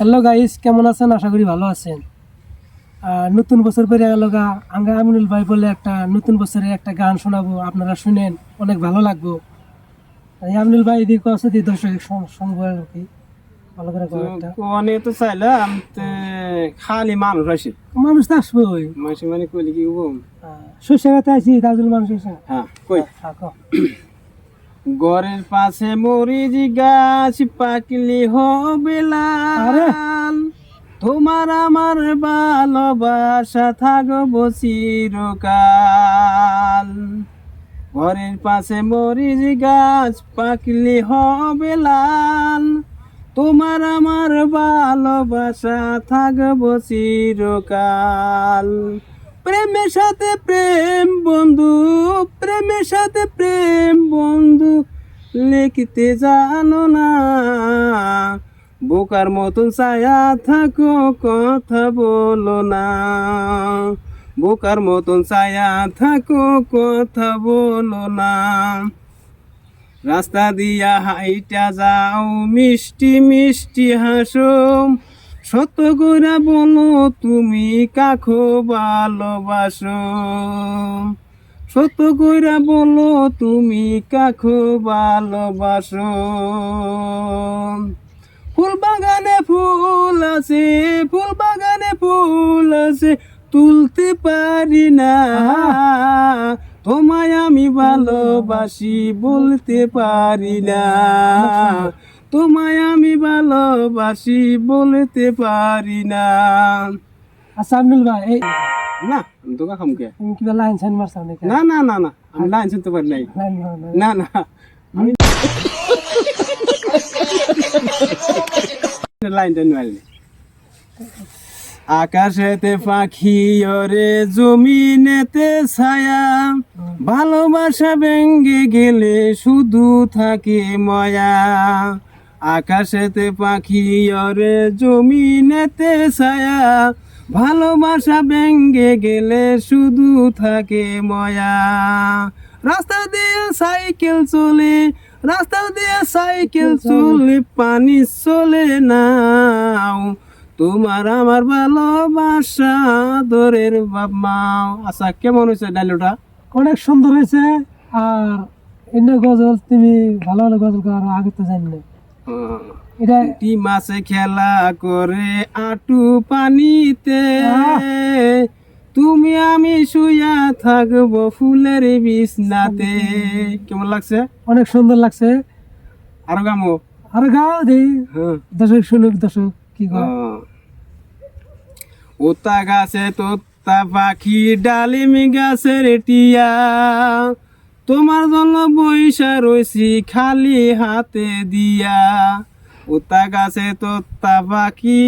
Hello guys, কেমন আছেন? আশা করি ভালো আছেন। নতুন বছর পেরে গেল গা, আমরা আমিনুল ভাই বলে একটা নতুন বছরে একটা গান শোনাবো, আপনারা শুনেন, অনেক ভালো লাগবো। এই আমিনুল ভাই এদিকে আছে দি দর্শক সঙ্গ আর কি, ভালো করে কও একটা। কোনে তো চাইলাম তে খালি মানুষ আসে, মানুষ তো আসবোই, মানুষ মানে কইলে কি হবো? শস্য খেতে আছি, তাজুল মানুষ এসে। হ্যাঁ কই কও। ঘরের পাশে মরিচ গাছ পাকলি হবে লাল, তোমার আমার ভালোবাসা থাকবো চিরকাল। ঘরের পাশে মরিচ গাছ পাকলি হবে লাল, তোমার আমার ভালোবাসা থাকবো চিরকাল। প্রেমের সাথে প্রেম বন্ধু, প্রেমের সাথে প্রেম বন্ধু লিখতে জানো না, বোকার মতন ছায়া থাকো কথা বলো না, বোকার মতন ছায়া থাকো কথা বলো না। রাস্তা দিয়া হাইটা যাও মিষ্টি মিষ্টি হাসো, সত্য কইরা বলো তুমি কাখো ভালোবাসো, সত্য কইরা বলো তুমি কাখো ভালোবাসো। ফুল বাগানে ফুল আছে, ফুল বাগানে ফুল আছে, তুলতে পারি না, তোমায় আমি ভালোবাসি বলতে পারি না, তোমায় আমি ভালোবাসি বলতে পারি না। আচ্ছা আমিনুল ভাই, এই না আমি তো কাম কে তুমি কি লাইন সাইন মারছাও নাকি? না না না না আমি লাইন শুনতে পারি নাই। লাইন না না আমি লাইনটা নিয়ে আকাশেতে পাখি ওরে জমিনেতে ছায়া, ভালোবাসা ভেঙ্গে গেলে শুধু থাকে মায়া। আকাশেতে পাখি ওরে জমিনেতে ছায়া, ভালোবাসা ভেঙ্গে গেলে শুধু থাকে মায়া। রাস্তা দিয়ে সাইকেল চলে, রাস্তা দিয়ে সাইকেল চলে, পানি চলে নাও, তোমার আমার ভালোবাসা দরের বাপ মাও। আচ্ছা কেমন হয়েছে ডায়লগটা? অনেক সুন্দর হয়েছে। আর এমনি গজল তুমি ভালো ভালো গজল গাও, আগে তো জানি না এটা। টি মাছে খেলা করে আটু পানিতে, তুমি আমি শুয়া থাকবো ফুলের বিছনাতে। কেমন লাগছে? অনেক সুন্দর লাগছে। আরো গামো? আর গাও দেই, হ্যাঁ দর্শক শুনুক, দর্শক কি গাও। ওতা গাছে তোতা পাখি ডালিম গাছের টিয়া, তোমার জন্য বইসা রইছি খালি হাতে দিয়া। ওতা গাছে তোতা পাখি